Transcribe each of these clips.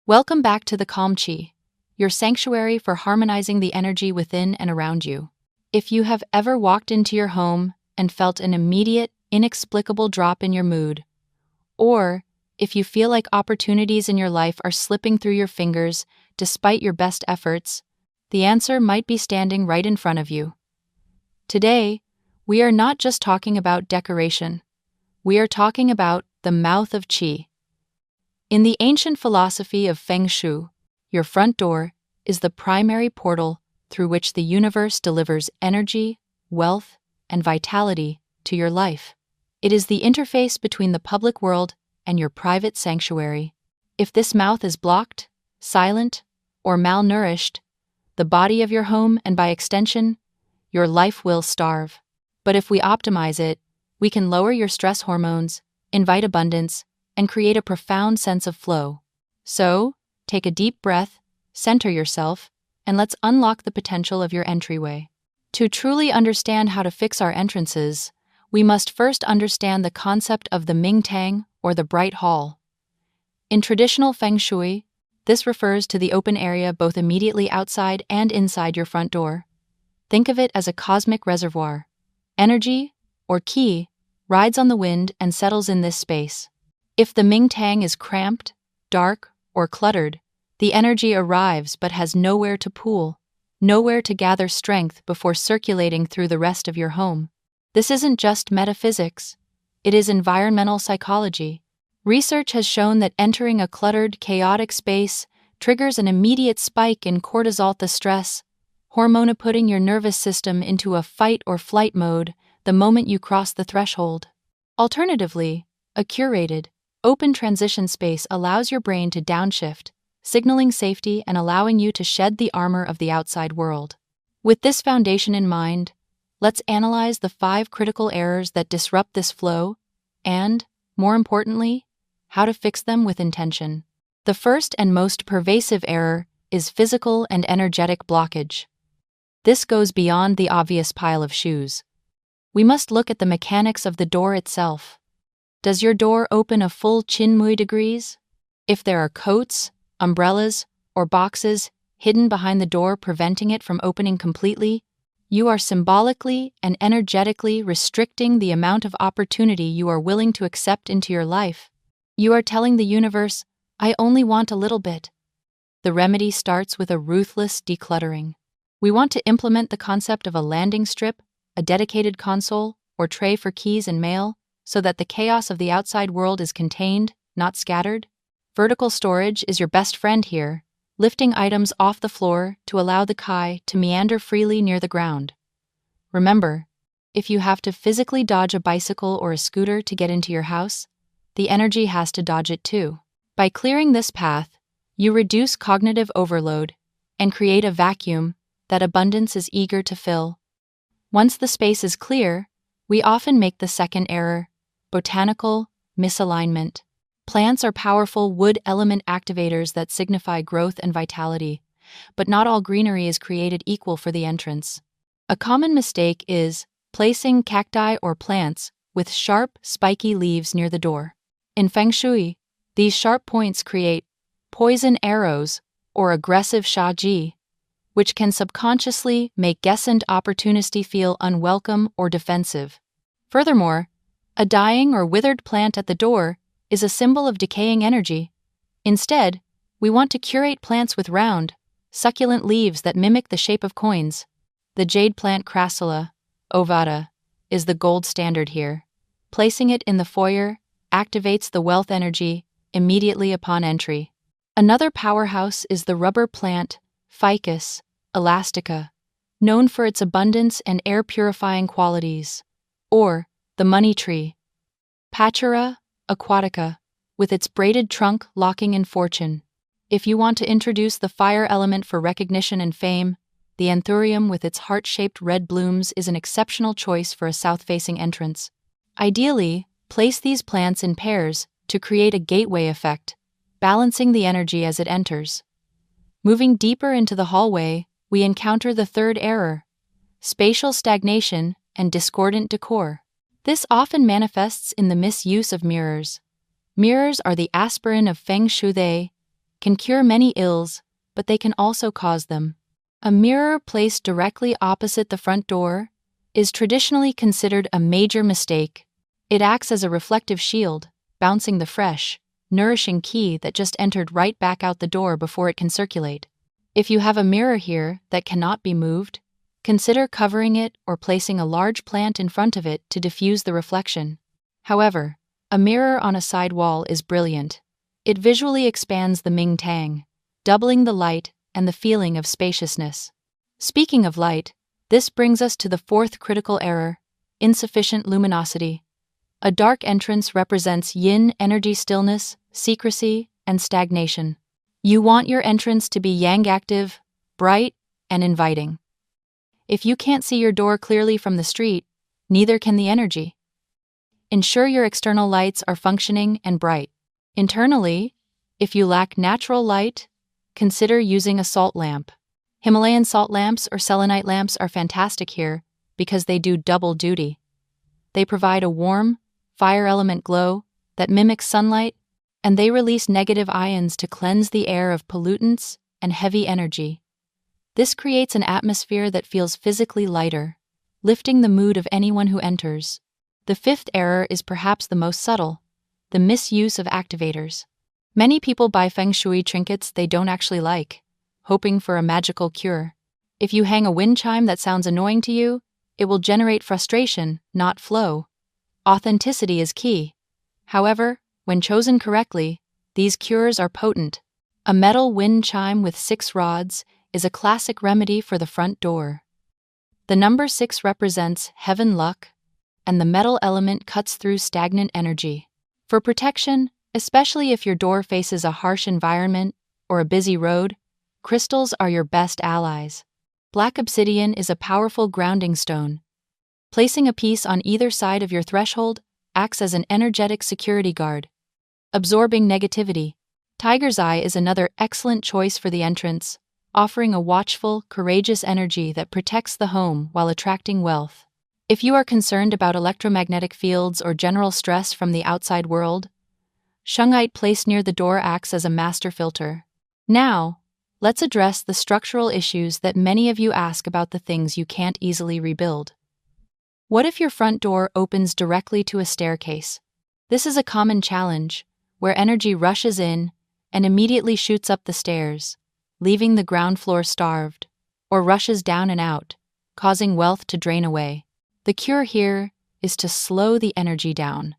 Welcome back to the Calm Chi, your sanctuary for harmonizing the energy within and around you. If you have ever walked into your home and felt an immediate, inexplicable drop in your mood, or if you feel like opportunities in your life are slipping through your fingers despite your best efforts, the answer might be standing right in front of you. Today, we are not just talking about decoration. We are talking about the mouth of Qi. In the ancient philosophy of Feng Shui, your front door is the primary portal through which the universe delivers energy, wealth, and vitality to your life. It is the interface between the public world and your private sanctuary. If this mouth is blocked, silent, or malnourished, the body of your home and by extension, your life will starve. But if we optimize it, we can lower your stress hormones, invite abundance, and create a profound sense of flow. So, take a deep breath, center yourself, and let's unlock the potential of your entryway. To truly understand how to fix our entrances, we must first understand the concept of the Ming Tang, or the bright hall. In traditional Feng Shui, this refers to the open area both immediately outside and inside your front door. Think of it as a cosmic reservoir. Energy, or Qi, rides on the wind and settles in this space. If the Ming Tang is cramped, dark, or cluttered, the energy arrives but has nowhere to pool, nowhere to gather strength before circulating through the rest of your home. This isn't just metaphysics. It is environmental psychology. Research has shown that entering a cluttered, chaotic space triggers an immediate spike in cortisol, the stress hormone, putting your nervous system into a fight or flight mode the moment you cross the threshold. Alternatively, a curated, open transition space allows your brain to downshift, signaling safety and allowing you to shed the armor of the outside world. With this foundation in mind, let's analyze the 5 critical errors that disrupt this flow and, more importantly, how to fix them with intention. The first and most pervasive error is physical and energetic blockage. This goes beyond the obvious pile of shoes. We must look at the mechanics of the door itself. Does your door open a full chinmui degrees? If there are coats, umbrellas, or boxes hidden behind the door preventing it from opening completely, you are symbolically and energetically restricting the amount of opportunity you are willing to accept into your life. You are telling the universe, I only want a little bit. The remedy starts with a ruthless decluttering. We want to implement the concept of a landing strip, a dedicated console, or tray for keys and mail, so that the chaos of the outside world is contained, not scattered. Vertical storage is your best friend here, lifting items off the floor to allow the Kai to meander freely near the ground. Remember, if you have to physically dodge a bicycle or a scooter to get into your house, the energy has to dodge it too. By clearing this path, you reduce cognitive overload and create a vacuum that abundance is eager to fill. Once the space is clear, we often make the second error: botanical misalignment. Plants are powerful wood element activators that signify growth and vitality, but not all greenery is created equal for the entrance. A common mistake is placing cacti or plants with sharp, spiky leaves near the door. In Feng Shui, these sharp points create poison arrows or aggressive shaji, which can subconsciously make guests and opportunity feel unwelcome or defensive. Furthermore, a dying or withered plant at the door is a symbol of decaying energy. Instead, we want to curate plants with round, succulent leaves that mimic the shape of coins. The jade plant Crassula ovata is the gold standard here. Placing it in the foyer activates the wealth energy immediately upon entry. Another powerhouse is the rubber plant Ficus elastica, known for its abundance and air-purifying qualities, or the money tree Pachera aquatica, with its braided trunk locking in fortune. If you want to introduce the fire element for recognition and fame, the anthurium with its heart-shaped red blooms is an exceptional choice for a south-facing entrance. Ideally, place these plants in pairs to create a gateway effect, balancing the energy as it enters. Moving deeper into the hallway, we encounter the third error: spatial stagnation and discordant decor. This often manifests in the misuse of mirrors. Mirrors are the aspirin of Feng Shui. They can cure many ills, but they can also cause them. A mirror placed directly opposite the front door is traditionally considered a major mistake. It acts as a reflective shield, bouncing the fresh, nourishing qi that just entered right back out the door before it can circulate. If you have a mirror here that cannot be moved, consider covering it or placing a large plant in front of it to diffuse the reflection. However, a mirror on a side wall is brilliant. It visually expands the Ming Tang, doubling the light and the feeling of spaciousness. Speaking of light, this brings us to the fourth critical error: insufficient luminosity. A dark entrance represents yin energy, stillness, secrecy, and stagnation. You want your entrance to be yang active, bright, and inviting. If you can't see your door clearly from the street, neither can the energy. Ensure your external lights are functioning and bright. Internally, if you lack natural light, consider using a salt lamp. Himalayan salt lamps or selenite lamps are fantastic here because they do double duty. They provide a warm, fire element glow that mimics sunlight, and they release negative ions to cleanse the air of pollutants and heavy energy. This creates an atmosphere that feels physically lighter, lifting the mood of anyone who enters. The fifth error is perhaps the most subtle: the misuse of activators. Many people buy Feng Shui trinkets they don't actually like, hoping for a magical cure. If you hang a wind chime that sounds annoying to you, it will generate frustration, not flow. Authenticity is key. However, when chosen correctly, these cures are potent. A metal wind chime with 6 rods is a classic remedy for the front door. The number 6 represents heaven luck, and the metal element cuts through stagnant energy. For protection, especially if your door faces a harsh environment or a busy road, crystals are your best allies. Black obsidian is a powerful grounding stone. Placing a piece on either side of your threshold acts as an energetic security guard, absorbing negativity. Tiger's eye is another excellent choice for the entrance, offering a watchful, courageous energy that protects the home while attracting wealth. If you are concerned about electromagnetic fields or general stress from the outside world, shungite placed near the door acts as a master filter. Now, let's address the structural issues that many of you ask about, the things you can't easily rebuild. What if your front door opens directly to a staircase? This is a common challenge, where energy rushes in and immediately shoots up the stairs, leaving the ground floor starved, or rushes down and out, causing wealth to drain away. The cure here is to slow the energy down.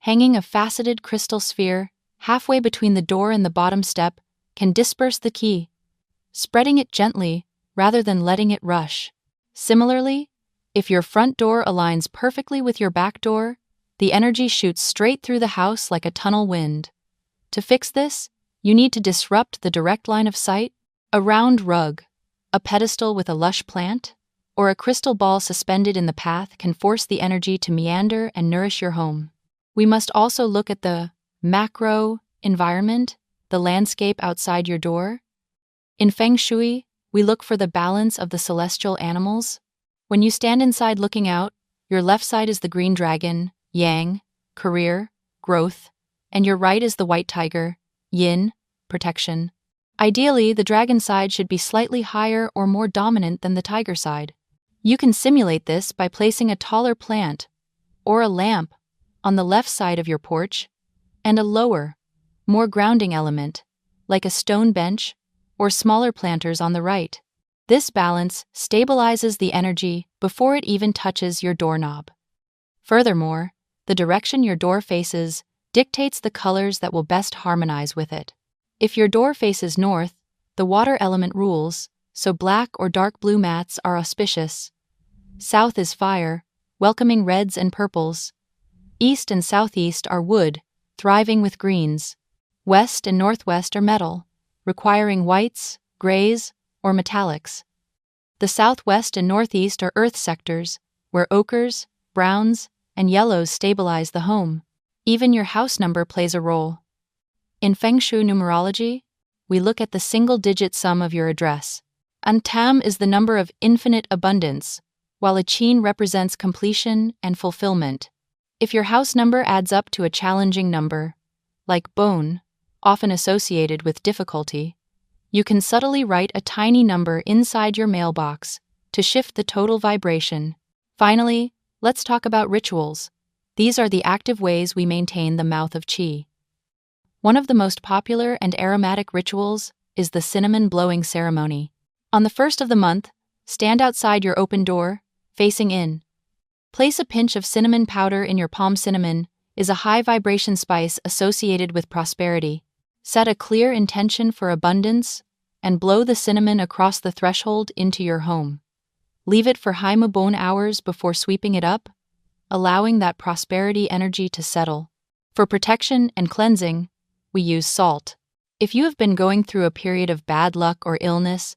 Hanging a faceted crystal sphere halfway between the door and the bottom step can disperse the qi, spreading it gently rather than letting it rush. Similarly, if your front door aligns perfectly with your back door, the energy shoots straight through the house like a tunnel wind. To fix this, you need to disrupt the direct line of sight. A round rug, a pedestal with a lush plant, or a crystal ball suspended in the path can force the energy to meander and nourish your home. We must also look at the macro environment, the landscape outside your door. In Feng Shui, we look for the balance of the celestial animals. When you stand inside looking out, your left side is the green dragon, yang, career, growth, and your right is the white tiger, yin, protection. Ideally, the dragon side should be slightly higher or more dominant than the tiger side. You can simulate this by placing a taller plant or a lamp on the left side of your porch and a lower, more grounding element, like a stone bench or smaller planters on the right. This balance stabilizes the energy before it even touches your doorknob. Furthermore, the direction your door faces dictates the colors that will best harmonize with it. If your door faces north, the water element rules, so black or dark blue mats are auspicious. South is fire, welcoming reds and purples. East and southeast are wood, thriving with greens. West and northwest are metal, requiring whites, grays, or metallics. The southwest and northeast are earth sectors, where ochres, browns, and yellows stabilize the home. Even your house number plays a role. In Feng Shui numerology, we look at the single-digit sum of your address. An tam is the number of infinite abundance, while a qin represents completion and fulfillment. If your house number adds up to a challenging number, like bone, often associated with difficulty, you can subtly write a tiny number inside your mailbox to shift the total vibration. Finally, let's talk about rituals. These are the active ways we maintain the mouth of qi. One of the most popular and aromatic rituals is the cinnamon blowing ceremony. On the first of the month, stand outside your open door, facing in. Place a pinch of cinnamon powder in your palm. Cinnamon is a high vibration spice associated with prosperity. Set a clear intention for abundance and blow the cinnamon across the threshold into your home. Leave it for high hours before sweeping it up, allowing that prosperity energy to settle. For protection and cleansing, we use salt. If you have been going through a period of bad luck or illness,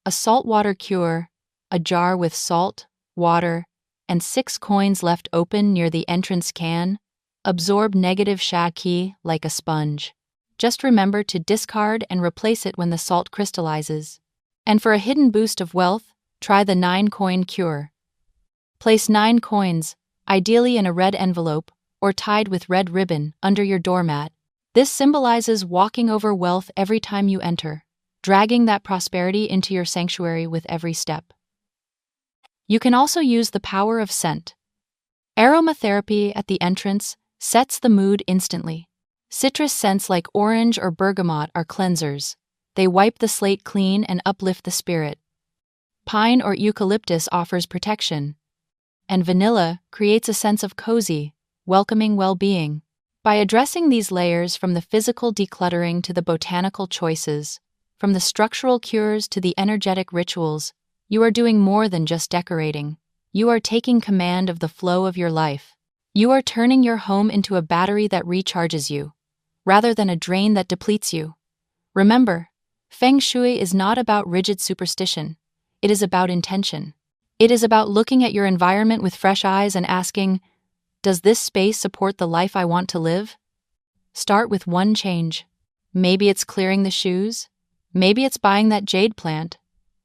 a saltwater cure, a jar with salt, water, and 6 coins left open near the entrance can absorb negative qi like a sponge. Just remember to discard and replace it when the salt crystallizes. And for a hidden boost of wealth, try the 9-coin cure. Place 9 coins, ideally in a red envelope or tied with red ribbon, under your doormat. This symbolizes walking over wealth every time you enter, dragging that prosperity into your sanctuary with every step. You can also use the power of scent. Aromatherapy at the entrance sets the mood instantly. Citrus scents like orange or bergamot are cleansers. They wipe the slate clean and uplift the spirit. Pine or eucalyptus offers protection. And vanilla creates a sense of cozy, welcoming well-being. By addressing these layers, from the physical decluttering to the botanical choices, from the structural cures to the energetic rituals, you are doing more than just decorating. You are taking command of the flow of your life. You are turning your home into a battery that recharges you, rather than a drain that depletes you. Remember, Feng Shui is not about rigid superstition. It is about intention. It is about looking at your environment with fresh eyes and asking, does this space support the life I want to live? Start with one change. Maybe it's clearing the shoes. Maybe it's buying that jade plant.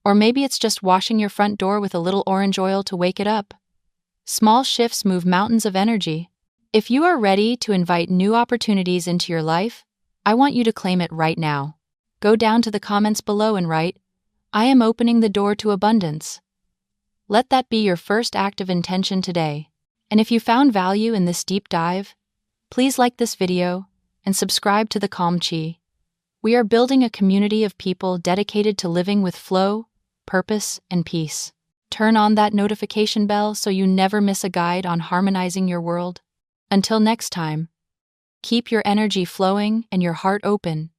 Or maybe it's just washing your front door with a little orange oil to wake it up. Small shifts move mountains of energy. If you are ready to invite new opportunities into your life, I want you to claim it right now. Go down to the comments below and write, I am opening the door to abundance. Let that be your first act of intention today. And if you found value in this deep dive, please like this video and subscribe to the Calm Chi. We are building a community of people dedicated to living with flow, purpose, and peace. Turn on that notification bell so you never miss a guide on harmonizing your world. Until next time, keep your energy flowing and your heart open.